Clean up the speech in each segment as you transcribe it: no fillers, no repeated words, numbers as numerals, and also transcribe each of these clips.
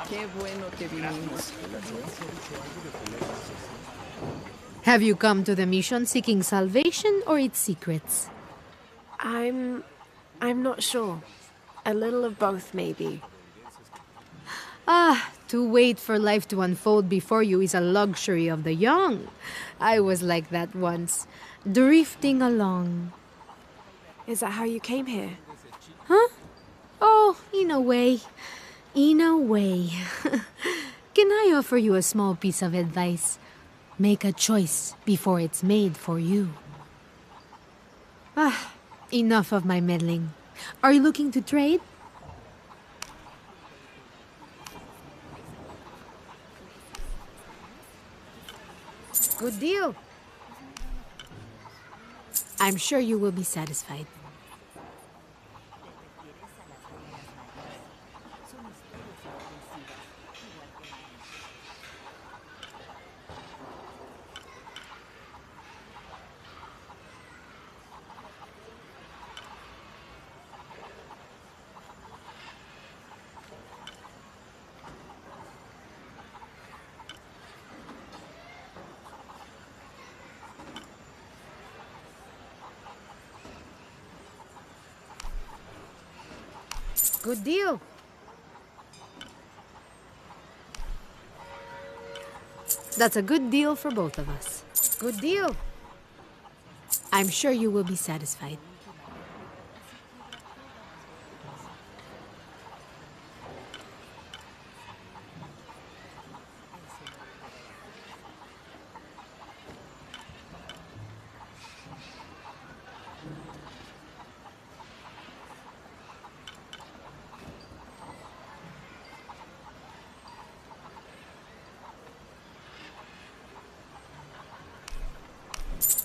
Qué bueno que vinimos. Have you come to the mission seeking salvation or its secrets? I'm not sure. A little of both, maybe. To wait for life to unfold before you is a luxury of the young. I was like that once, drifting along. Is that how you came here? Oh, in a way. In a way. Can I offer you a small piece of advice? Make a choice before it's made for you. Enough of my meddling. Are you looking to trade? Good deal. I'm sure you will be satisfied. Good deal. That's a good deal for both of us. Good deal. I'm sure you will be satisfied.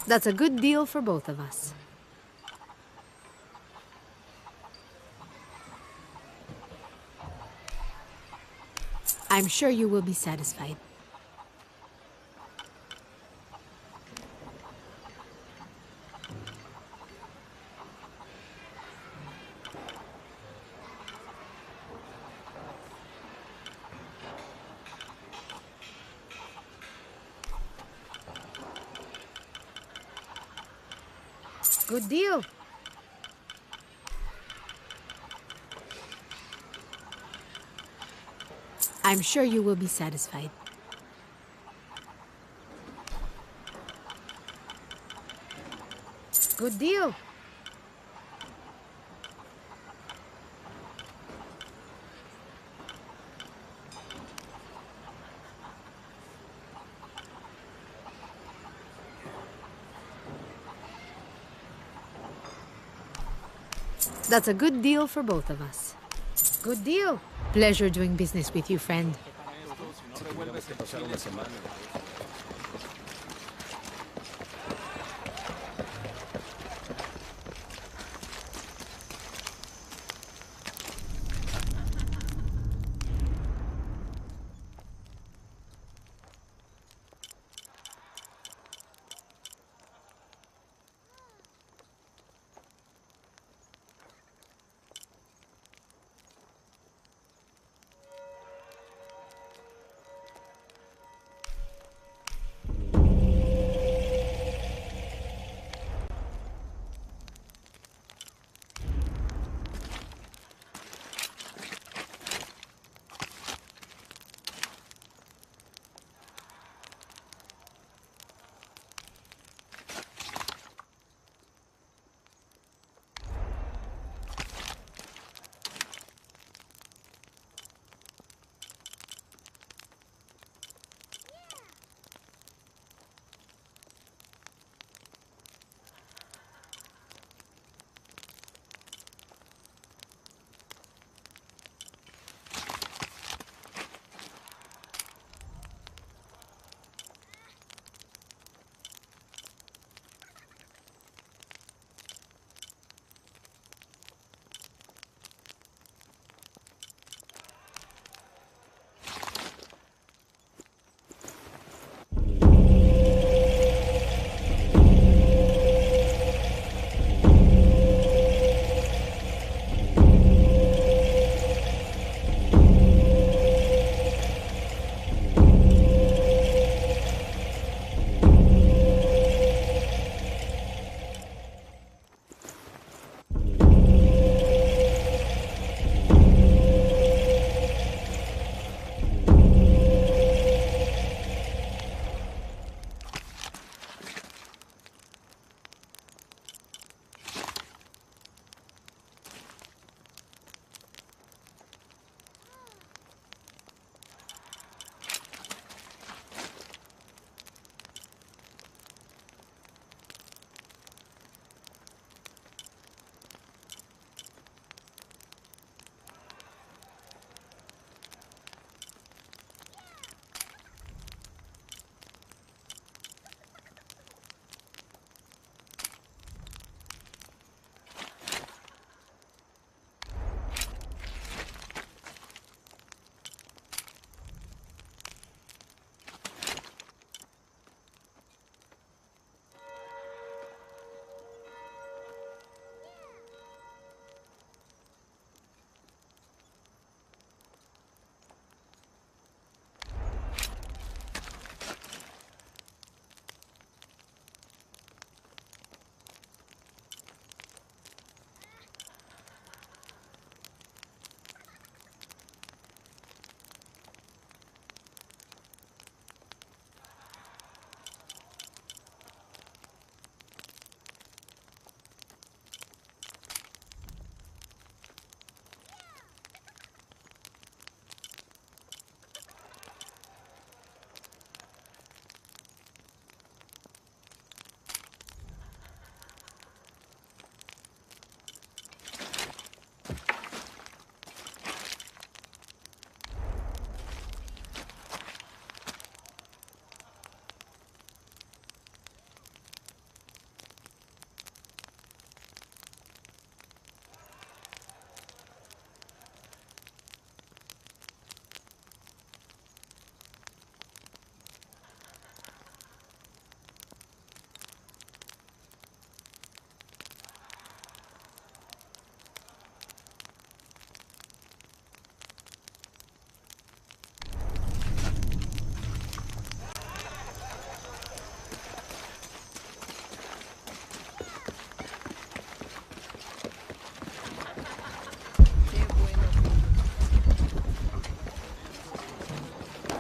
That's a good deal for both of us. I'm sure you will be satisfied. Good deal. I'm sure you will be satisfied. Good deal. That's a good deal for both of us. Good deal. Pleasure doing business with you, friend.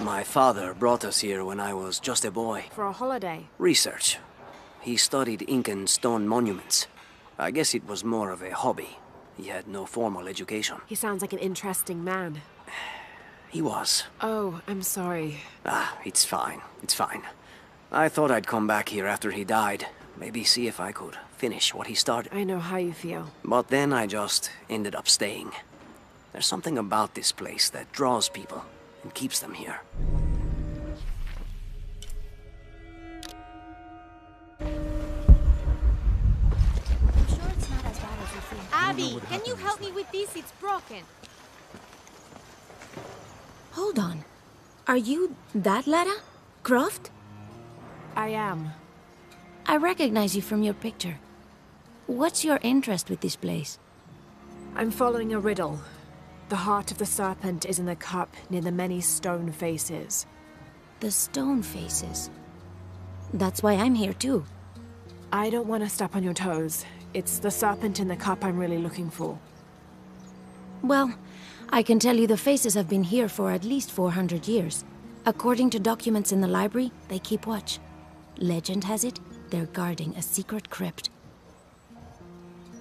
My father brought us here when I was just a boy. For a holiday. Research. He studied Incan stone monuments. I guess it was more of a hobby. He had no formal education. He sounds like an interesting man. He was. Oh, I'm sorry. It's fine. It's fine. I thought I'd come back here after he died. Maybe see if I could finish what he started. I know how you feel. But then I just ended up staying. There's something about this place that draws people and keeps them here. Abby, can you help me with this? It's broken. Hold on. Are you that Lara? Croft? I am. I recognize you from your picture. What's your interest with this place? I'm following a riddle. The heart of the serpent is in the cup near the many stone faces. The stone faces. That's why I'm here too. I don't want to step on your toes. It's the serpent in the cup I'm really looking for. Well, I can tell you the faces have been here for at least 400 years. According to documents in the library, they keep watch. Legend has it, they're guarding a secret crypt.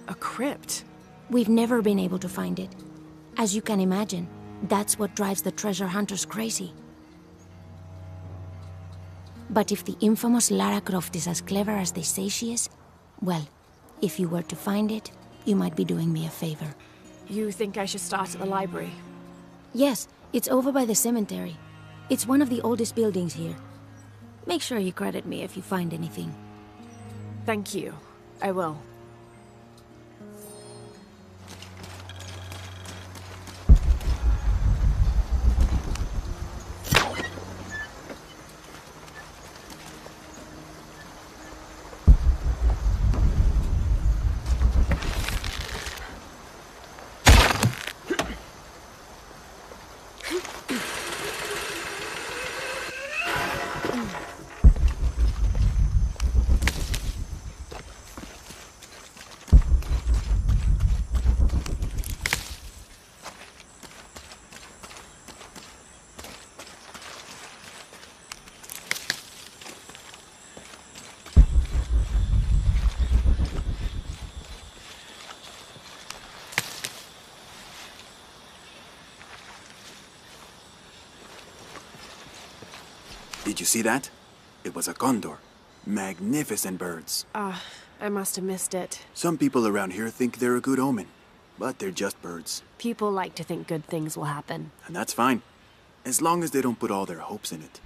A crypt? We've never been able to find it. As you can imagine, that's what drives the treasure hunters crazy. But if the infamous Lara Croft is as clever as they say she is, well, if you were to find it, you might be doing me a favor. You think I should start at the library? Yes, it's over by the cemetery. It's one of the oldest buildings here. Make sure you credit me if you find anything. Thank you. I will. Did you see that? It was a condor. Magnificent birds. I must have missed it. Some people around here think they're a good omen, but they're just birds. People like to think good things will happen. And that's fine, as long as they don't put all their hopes in it.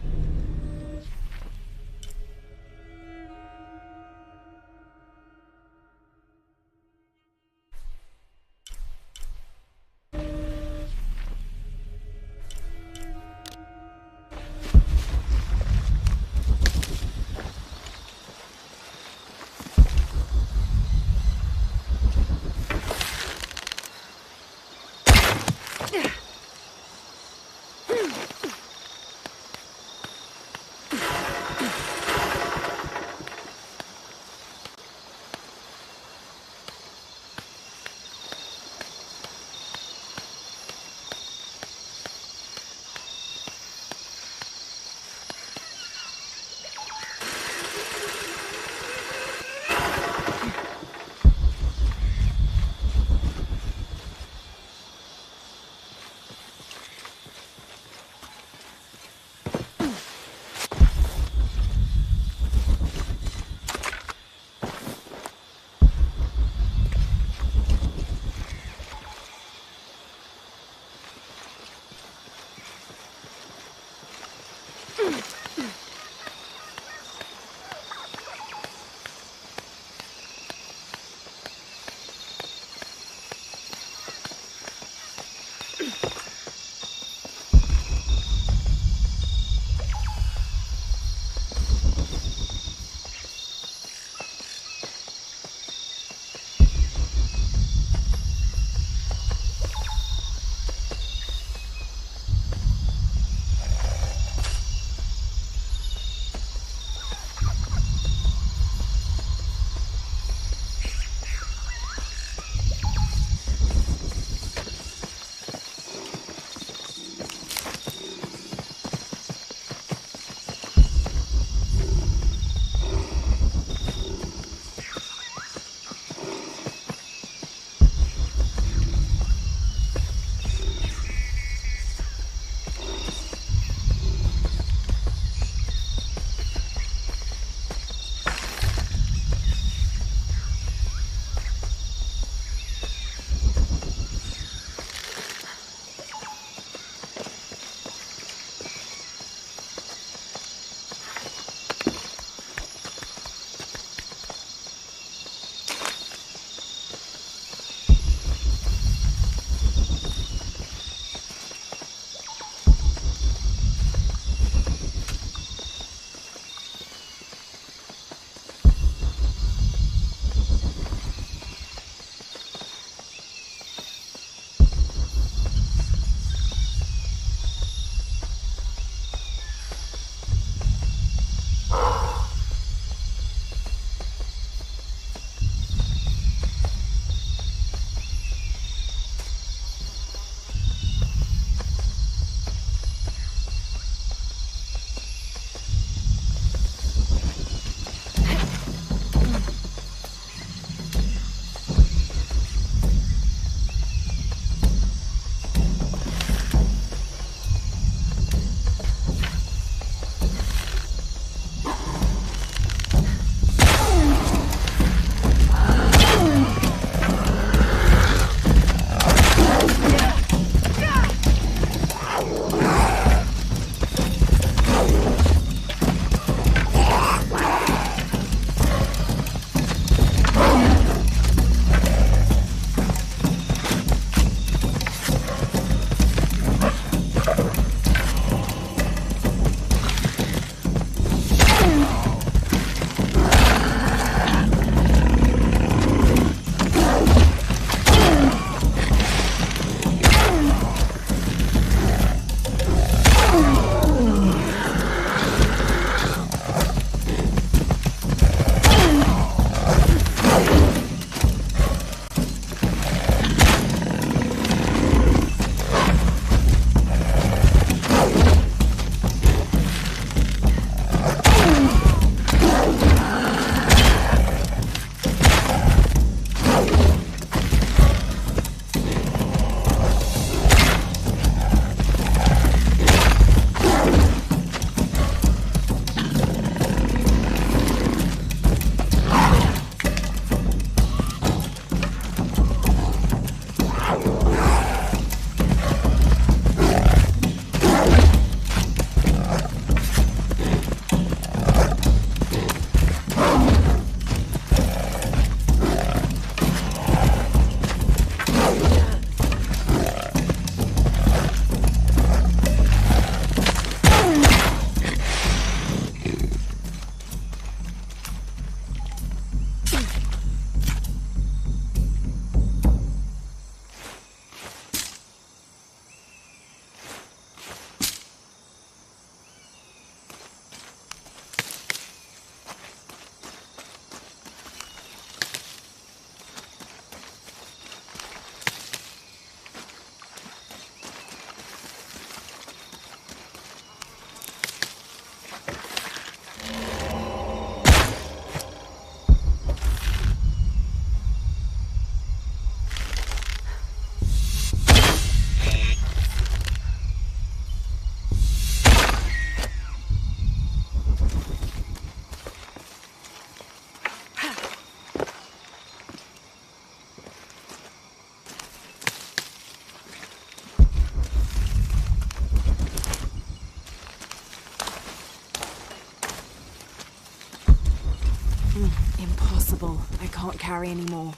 Impossible. I can't carry anymore.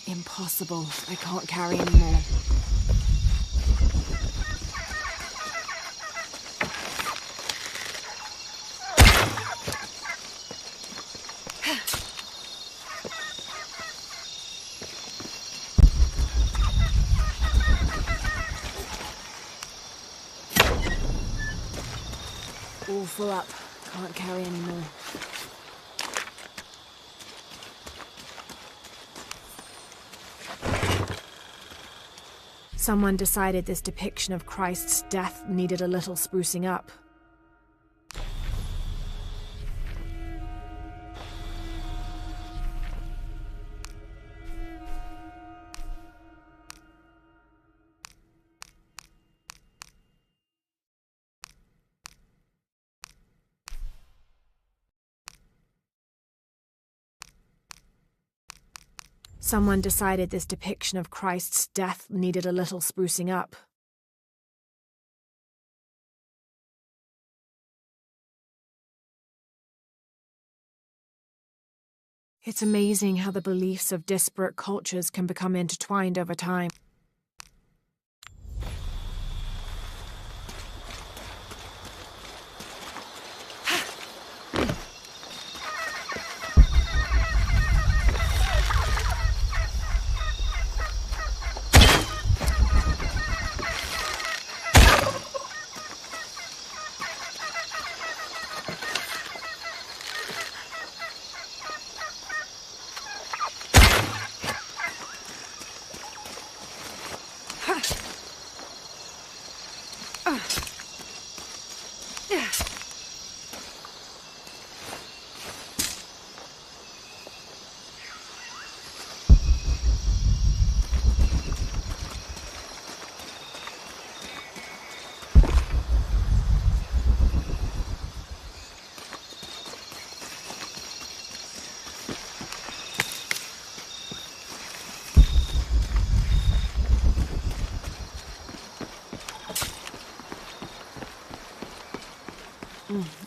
Impossible. I can't carry anymore. All full up. Can't carry anymore. Someone decided this depiction of Christ's death needed a little sprucing up. Someone decided this depiction of Christ's death needed a little sprucing up. It's amazing how the beliefs of disparate cultures can become intertwined over time.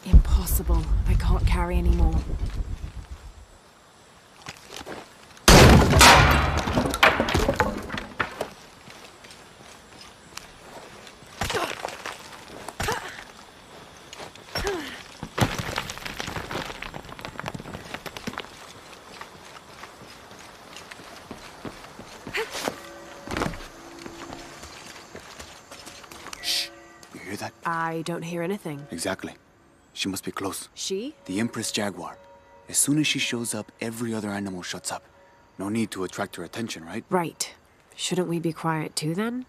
Impossible. I can't carry anymore. Shh! You hear that? I don't hear anything. Exactly. She must be close. She? The Empress Jaguar. As soon as she shows up, every other animal shuts up. No need to attract her attention, right? Right. Shouldn't we be quiet too then?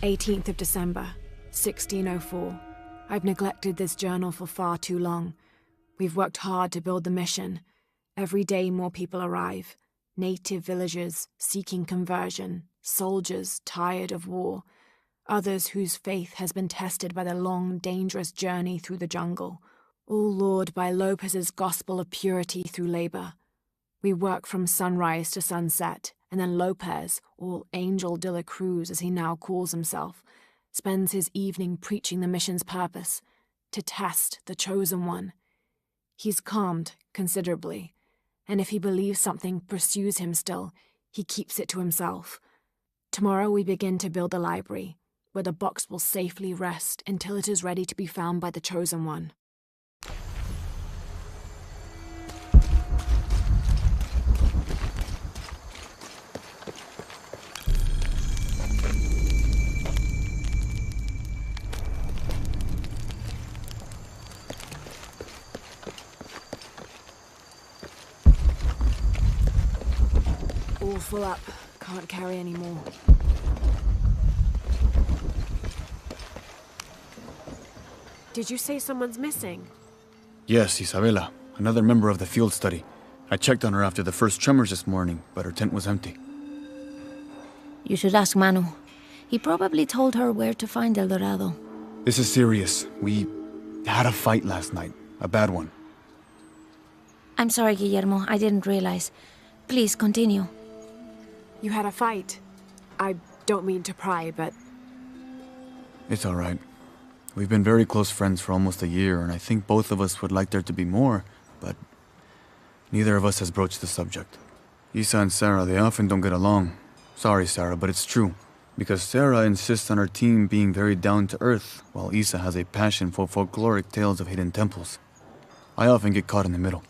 18th of December, 1604. I've neglected this journal for far too long. We've worked hard to build the mission. Every day more people arrive. Native villagers seeking conversion, soldiers tired of war, others whose faith has been tested by the long, dangerous journey through the jungle, all lured by Lopez's gospel of purity through labor. We work from sunrise to sunset, and then Lopez, or Angel de la Cruz as he now calls himself, spends his evening preaching the mission's purpose, to test the chosen one. He's calmed considerably, and if he believes something pursues him still, he keeps it to himself. Tomorrow we begin to build the library, where the box will safely rest until it is ready to be found by the chosen one. All full up. Can't carry any more. Did you say someone's missing? Yes, Isabella, another member of the field study. I checked on her after the first tremors this morning, but her tent was empty. You should ask Manu. He probably told her where to find El Dorado. This is serious. We had a fight last night. A bad one. I'm sorry, Guillermo. I didn't realize. Please, continue. You had a fight. I don't mean to pry, but... It's all right. We've been very close friends for almost a year, and I think both of us would like there to be more, but neither of us has broached the subject. Isa and Sarah, they often don't get along. Sorry, Sarah, but it's true. Because Sarah insists on her team being very down-to-earth, while Isa has a passion for folkloric tales of hidden temples. I often get caught in the middle.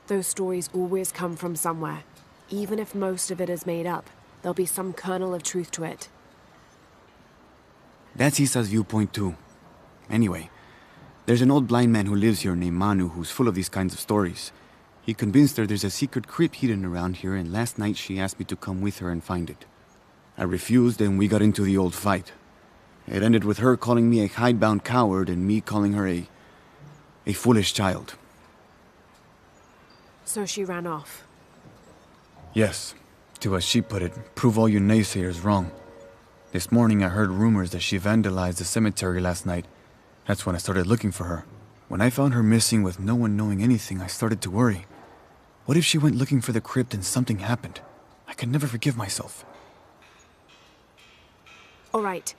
Those stories always come from somewhere. Even if most of it is made up, there'll be some kernel of truth to it. That's Isa's viewpoint too. Anyway, there's an old blind man who lives here named Manu who's full of these kinds of stories. He convinced her there's a secret crypt hidden around here, and last night she asked me to come with her and find it. I refused, and we got into the old fight. It ended with her calling me a hidebound coward and me calling her a foolish child. So she ran off. Yes, to as she put it, prove all you naysayers wrong. This morning I heard rumors that she vandalized the cemetery last night. That's when I started looking for her. When I found her missing with no one knowing anything, I started to worry. What if she went looking for the crypt and something happened? I could never forgive myself. All right,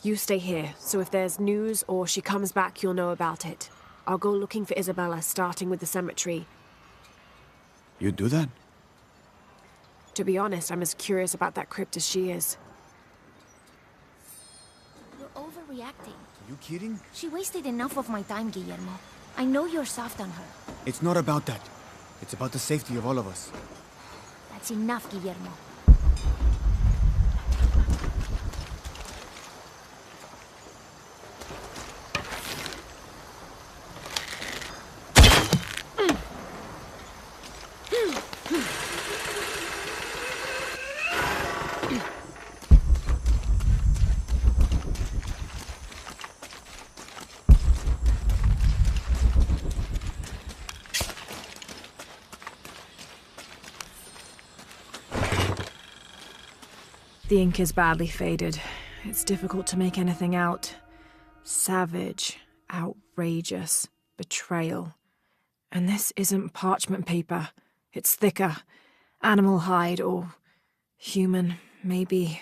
you stay here, so if there's news or she comes back, you'll know about it. I'll go looking for Isabella, starting with the cemetery. You'd do that? To be honest, I'm as curious about that crypt as she is. You're overreacting. Are you kidding? She wasted enough of my time, Guillermo. I know you're soft on her. It's not about that. It's about the safety of all of us. That's enough, Guillermo. The ink is badly faded. It's difficult to make anything out. Savage, outrageous, betrayal. And this isn't parchment paper. It's thicker. Animal hide or human, maybe.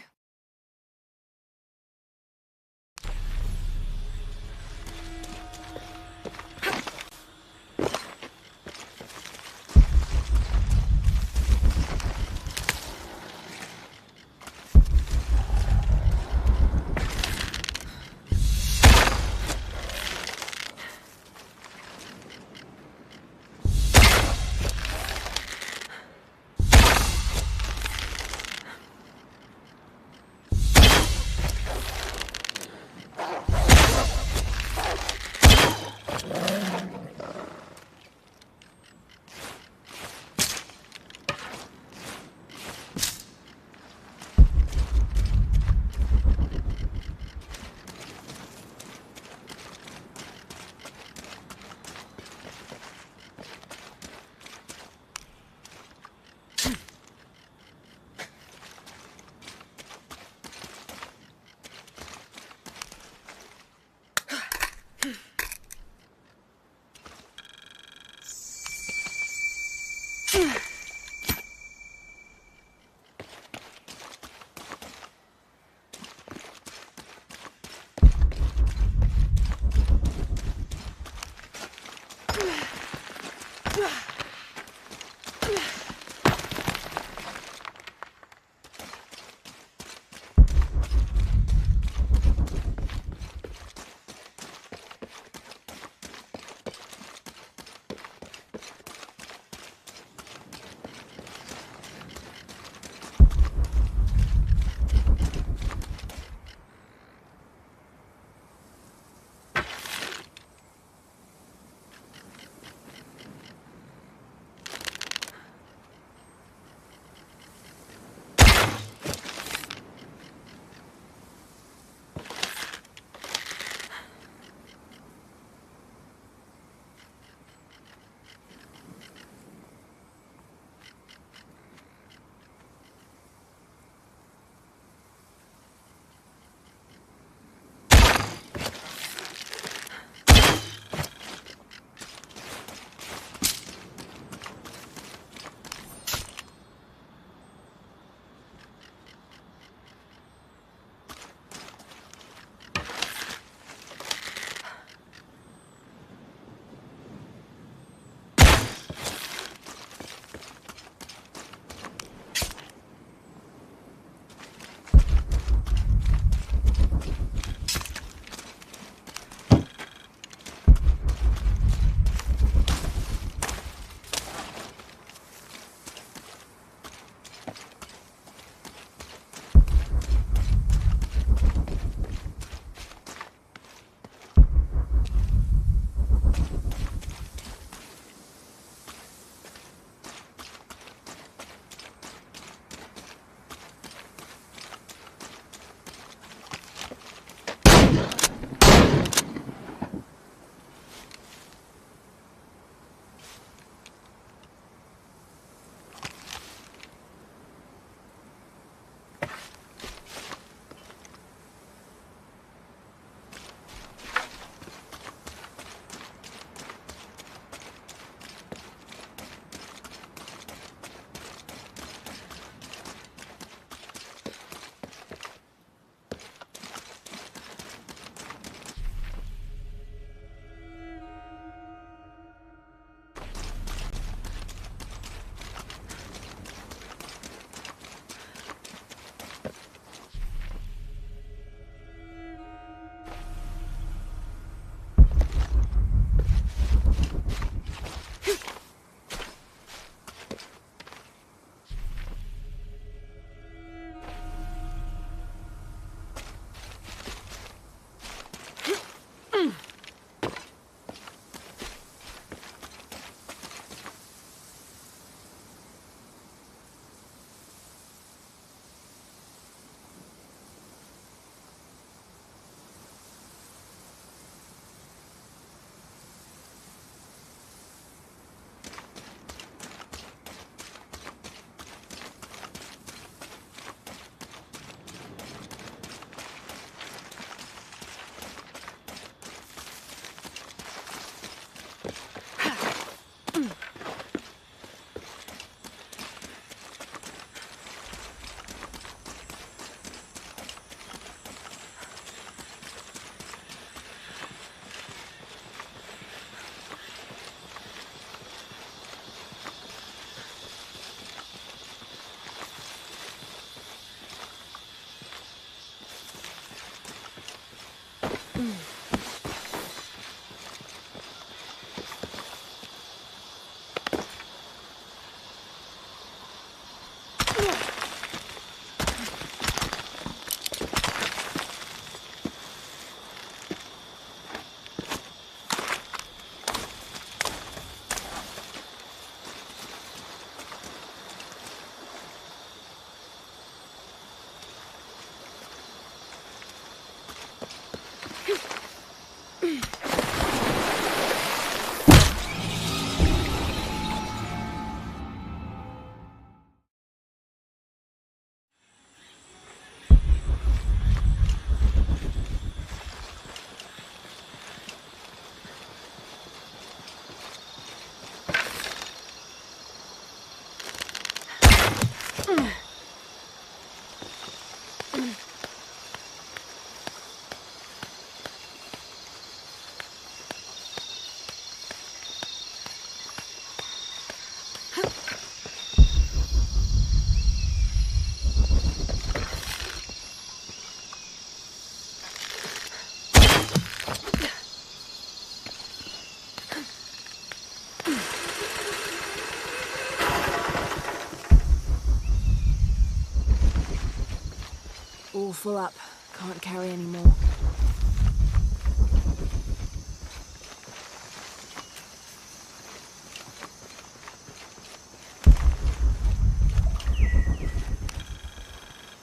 All full up. Can't carry any more.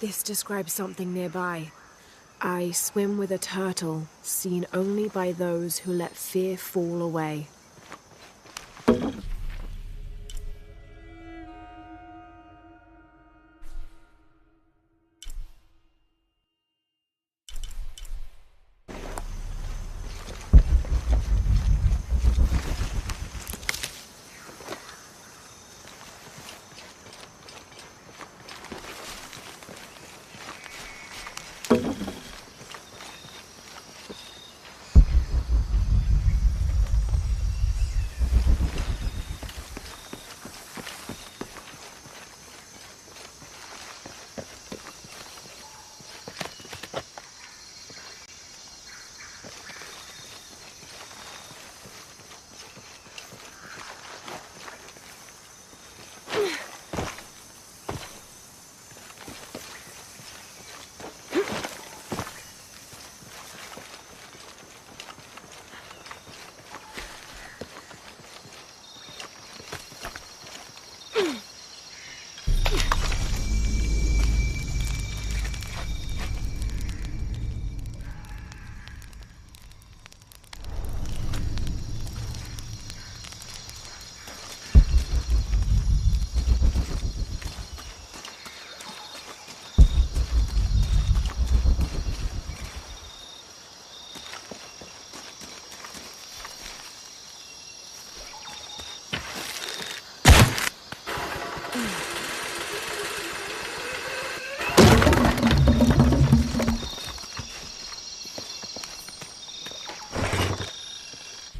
This describes something nearby. I swim with a turtle, seen only by those who let fear fall away.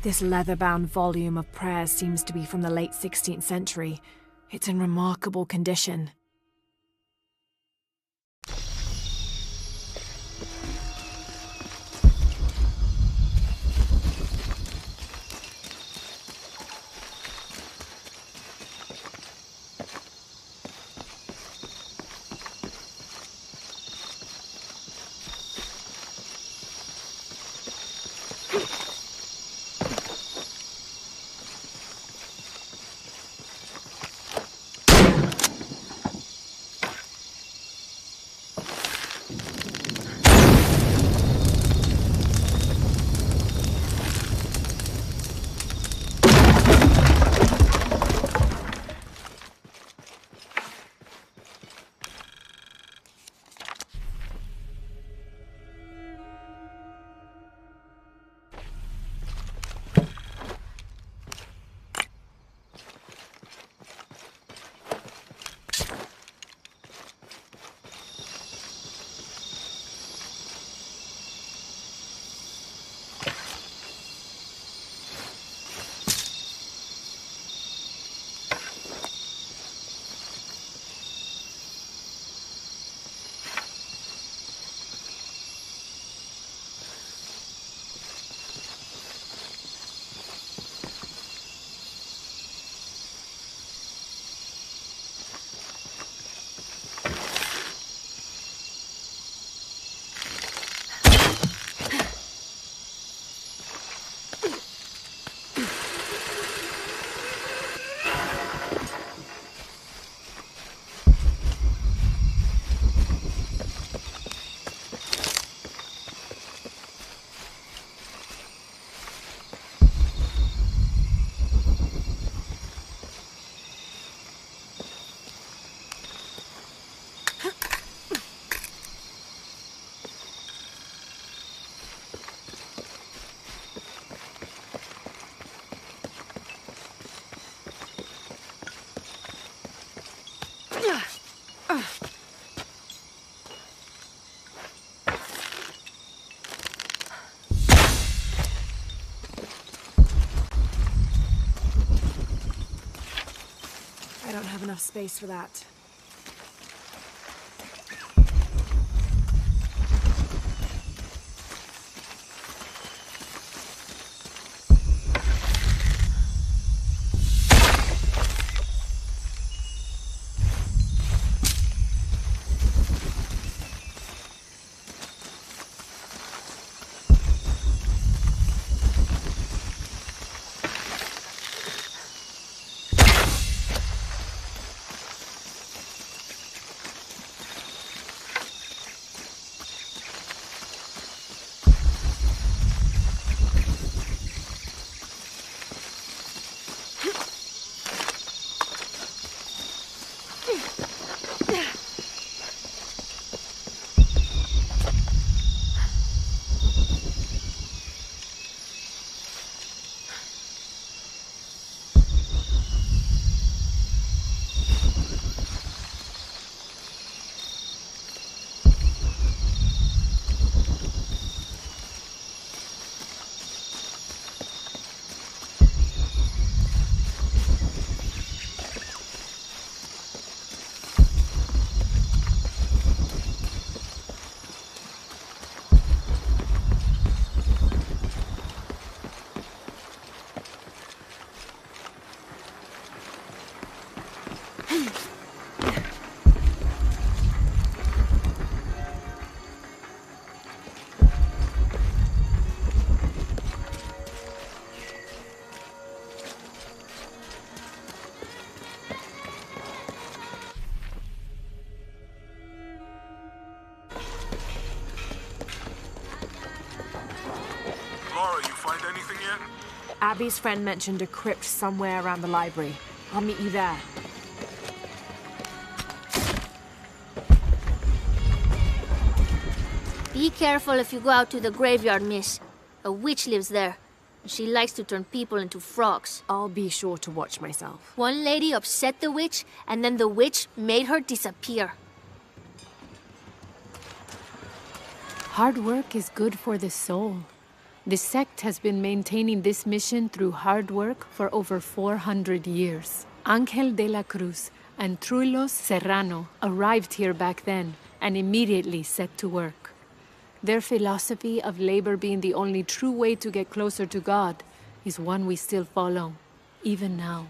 This leather-bound volume of prayers seems to be from the late 16th century. It's in remarkable condition. enough space for that. Abby's friend mentioned a crypt somewhere around the library. I'll meet you there. Be careful if you go out to the graveyard, miss. A witch lives there. She likes to turn people into frogs. I'll be sure to watch myself. One lady upset the witch, and then the witch made her disappear. Hard work is good for the soul. The sect has been maintaining this mission through hard work for over 400 years. Ángel de la Cruz and Truilos Serrano arrived here back then and immediately set to work. Their philosophy of labor being the only true way to get closer to God is one we still follow, even now.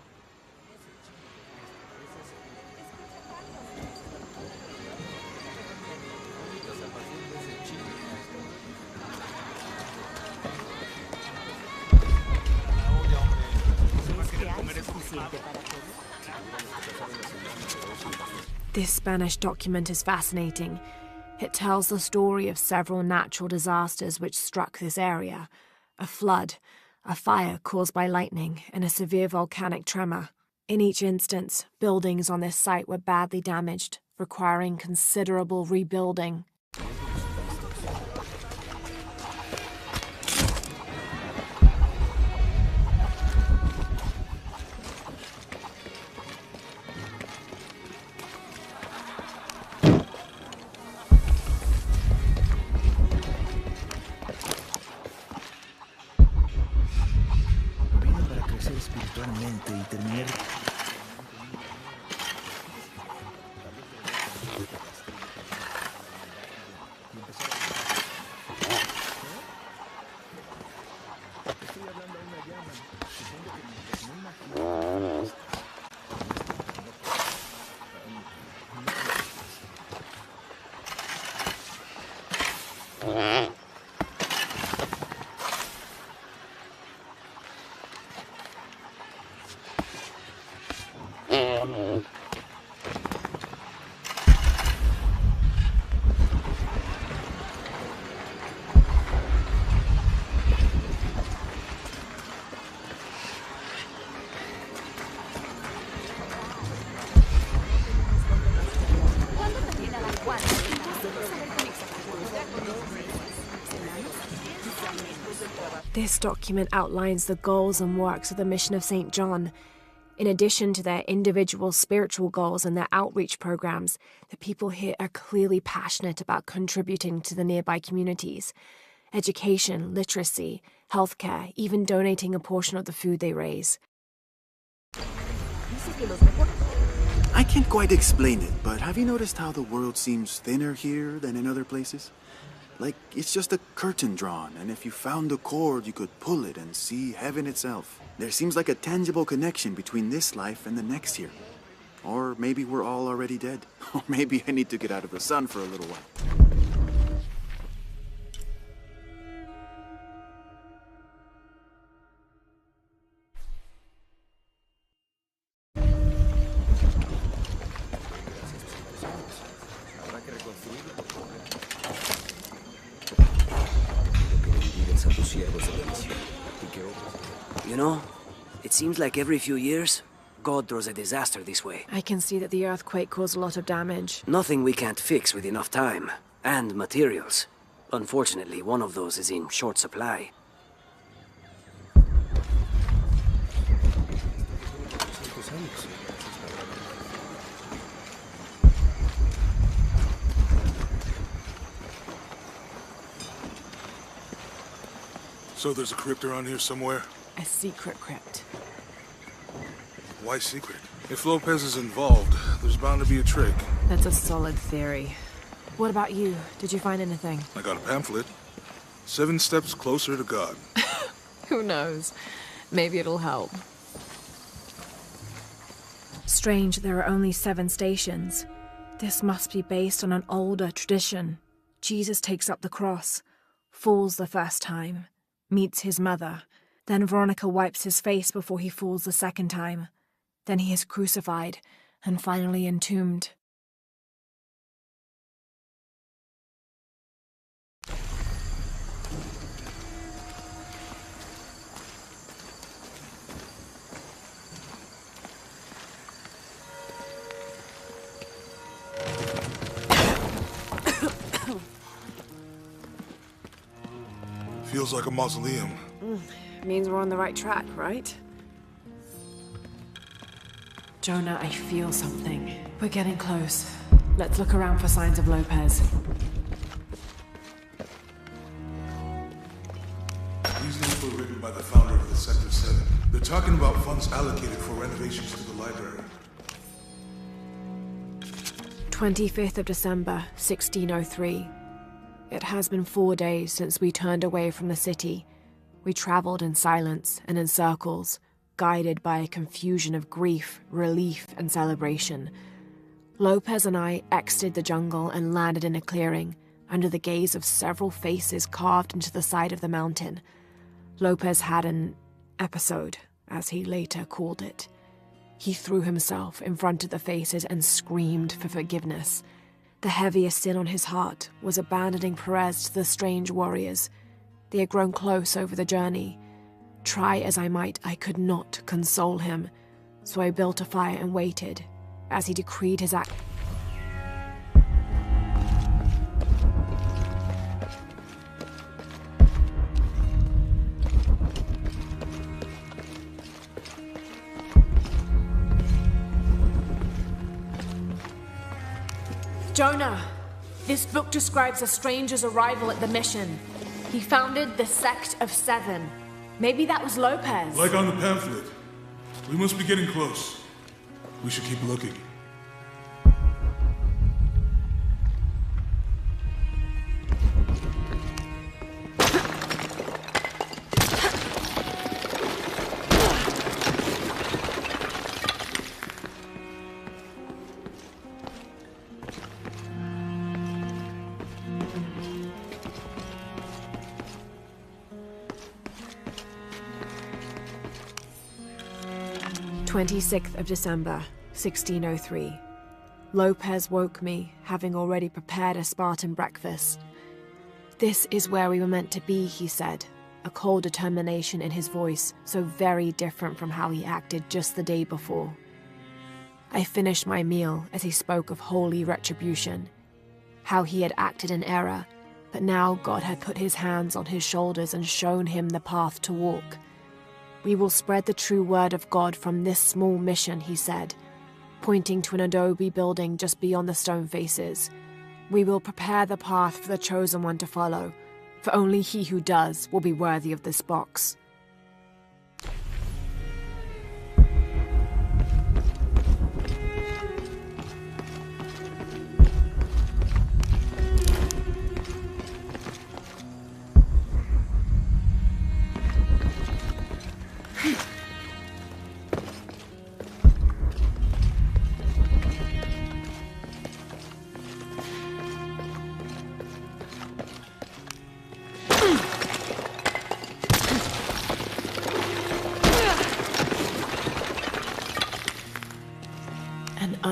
This Spanish document is fascinating. It tells the story of several natural disasters which struck this area. A flood, a fire caused by lightning, and a severe volcanic tremor. In each instance, buildings on this site were badly damaged, requiring considerable rebuilding. This document outlines the goals and works of the Mission of St. John. In addition to their individual spiritual goals and their outreach programs, the people here are clearly passionate about contributing to the nearby communities. Education, literacy, healthcare, even donating a portion of the food they raise. I I can't quite explain it, but have you noticed how the world seems thinner here than in other places? Like, it's just a curtain drawn, and if you found a cord, you could pull it and see heaven itself. There seems like a tangible connection between this life and the next here. Or maybe we're all already dead. Or maybe I need to get out of the sun for a little while. You know, it seems like every few years, God throws a disaster this way. I can see that the earthquake caused a lot of damage. Nothing we can't fix with enough time. And materials. Unfortunately, one of those is in short supply. So there's a crypt around here somewhere? A secret crypt. Why secret? If Lopez is involved, there's bound to be a trick. That's a solid theory. What about you? Did you find anything? I got a pamphlet. 7 steps closer to God. Who knows? Maybe it'll help. Strange, there are only 7 stations. This must be based on an older tradition. Jesus takes up the cross, falls the first time, meets his mother. Then Veronica wipes his face before he falls the second time. Then he is crucified and finally entombed. Feels like a mausoleum. Means we're on the right track, right? Jonah, I feel something. We're getting close. Let's look around for signs of Lopez. These notes were written by the founder of the Sector 7. They're talking about funds allocated for renovations to the library. 25th of December, 1603. It has been 4 days since we turned away from the city. We traveled in silence and in circles, guided by a confusion of grief, relief, and celebration. Lopez and I exited the jungle and landed in a clearing, under the gaze of several faces carved into the side of the mountain. Lopez had an episode, as he later called it. He threw himself in front of the faces and screamed for forgiveness. The heaviest sin on his heart was abandoning Perez to the strange warriors. They had grown close over the journey. Try as I might, I could not console him, so I built a fire and waited, as he decreed his act. Jonah, this book describes a stranger's arrival at the mission. He founded the Sect of 7. Maybe that was Lopez. Like on the pamphlet. We must be getting close. We should keep looking. "26th of December, 1603. Lopez woke me, having already prepared a Spartan breakfast. This is where we were meant to be, he said, a cold determination in his voice, so very different from how he acted just the day before. I finished my meal as he spoke of holy retribution, how he had acted in error, but now God had put his hands on his shoulders and shown him the path to walk. We will spread the true word of God from this small mission, he said, pointing to an adobe building just beyond the stone faces. We will prepare the path for the chosen one to follow, for only he who does will be worthy of this box.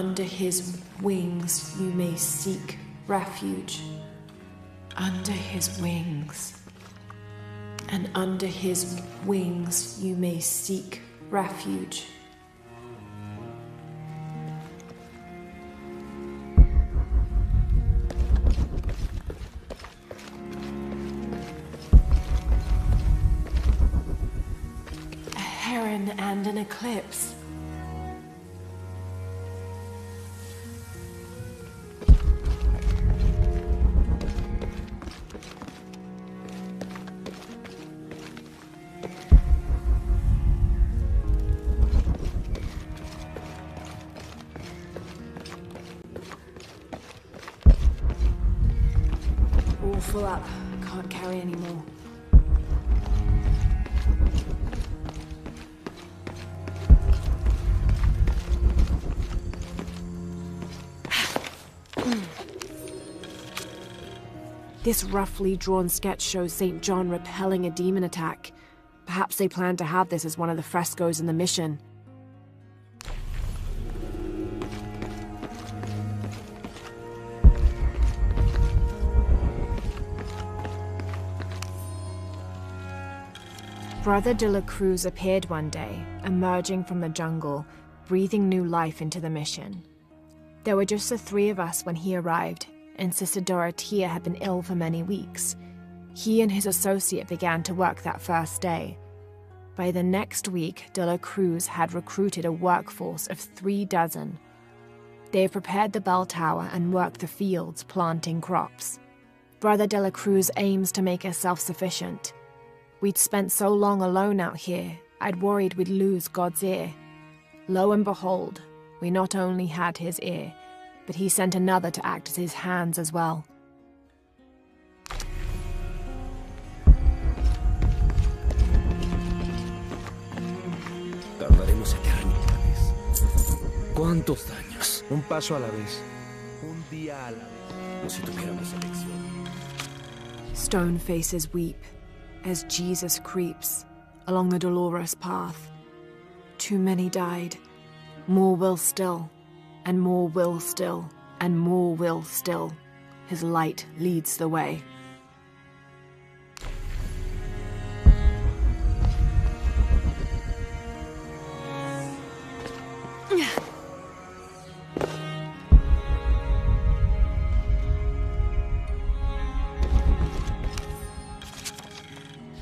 under his wings you may seek refuge. Under his wings. And under his wings you may seek refuge. A heron and an eclipse. All full up. Can't carry anymore. This roughly drawn sketch shows St. John repelling a demon attack. Perhaps they plan to have this as one of the frescoes in the mission. Brother de la Cruz appeared one day, emerging from the jungle, breathing new life into the mission. There were just the three of us when he arrived, and Sister Dorothea had been ill for many weeks. He and his associate began to work that first day. By the next week, de la Cruz had recruited a workforce of 36. They have prepared the bell tower and worked the fields, planting crops. Brother de la Cruz aims to make us self-sufficient. We'd spent so long alone out here, I'd worried we'd lose God's ear. Lo and behold, we not only had his ear, but he sent another to act as his hands as well. Tardaremos eternidades. ¿Cuántos años? Un paso a la vez. Un día a la vez. Como si tuviéramos elección. Stone faces weep as Jesus creeps along the dolorous path. Too many died. More will still, and more will still, and more will still. His light leads the way.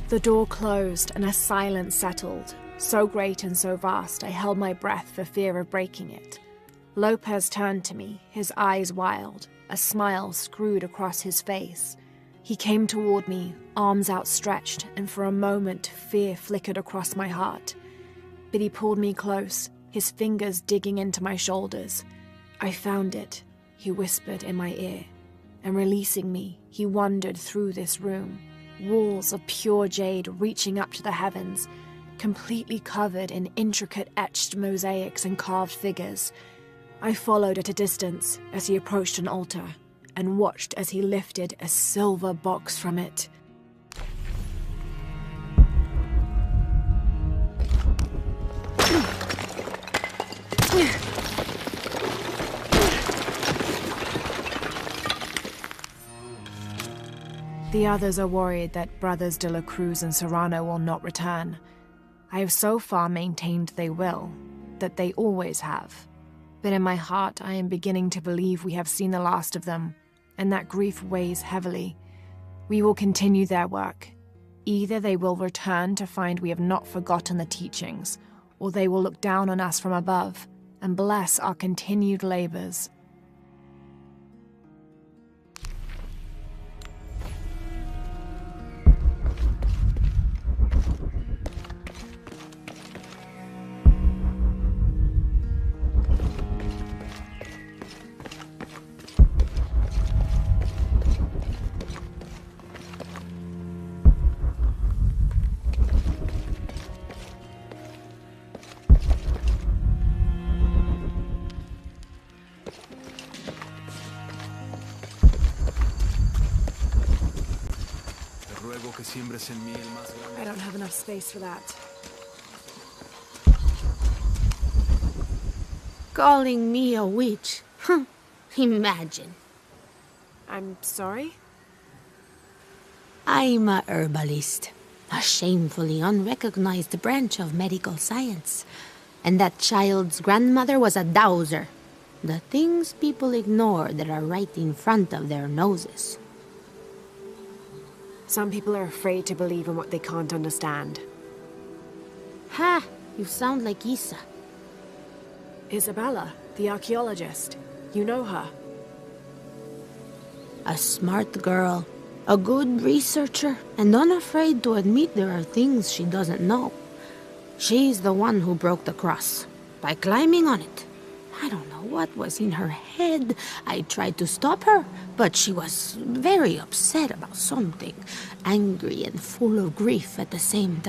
The door closed and a silence settled, so great and so vast I held my breath for fear of breaking it. Lopez turned to me, his eyes wild, a smile screwed across his face. He came toward me, arms outstretched, and for a moment fear flickered across my heart. But he pulled me close, his fingers digging into my shoulders. I found it, he whispered in my ear, and releasing me, he wandered through this room. Walls of pure jade reaching up to the heavens, completely covered in intricate etched mosaics and carved figures. I followed at a distance as he approached an altar, and watched as he lifted a silver box from it. The others are worried that Brothers de la Cruz and Serrano will not return. I have so far maintained they will, that they always have. But in my heart I am beginning to believe we have seen the last of them, and that grief weighs heavily. We will continue their work. Either they will return to find we have not forgotten the teachings, or they will look down on us from above and bless our continued labors. I don't have enough space for that. Calling me a witch? Imagine. I'm sorry? I'm a herbalist, a shamefully unrecognized branch of medical science. And that child's grandmother was a dowser. The things people ignore that are right in front of their noses. Some people are afraid to believe in what they can't understand. Ha! You sound like Isa. Isabella, the archaeologist. You know her. A smart girl, a good researcher, and unafraid to admit there are things she doesn't know. She's the one who broke the cross, by climbing on it. I don't know what was in her head. I tried to stop her, but she was very upset about something, angry and full of grief at the same time.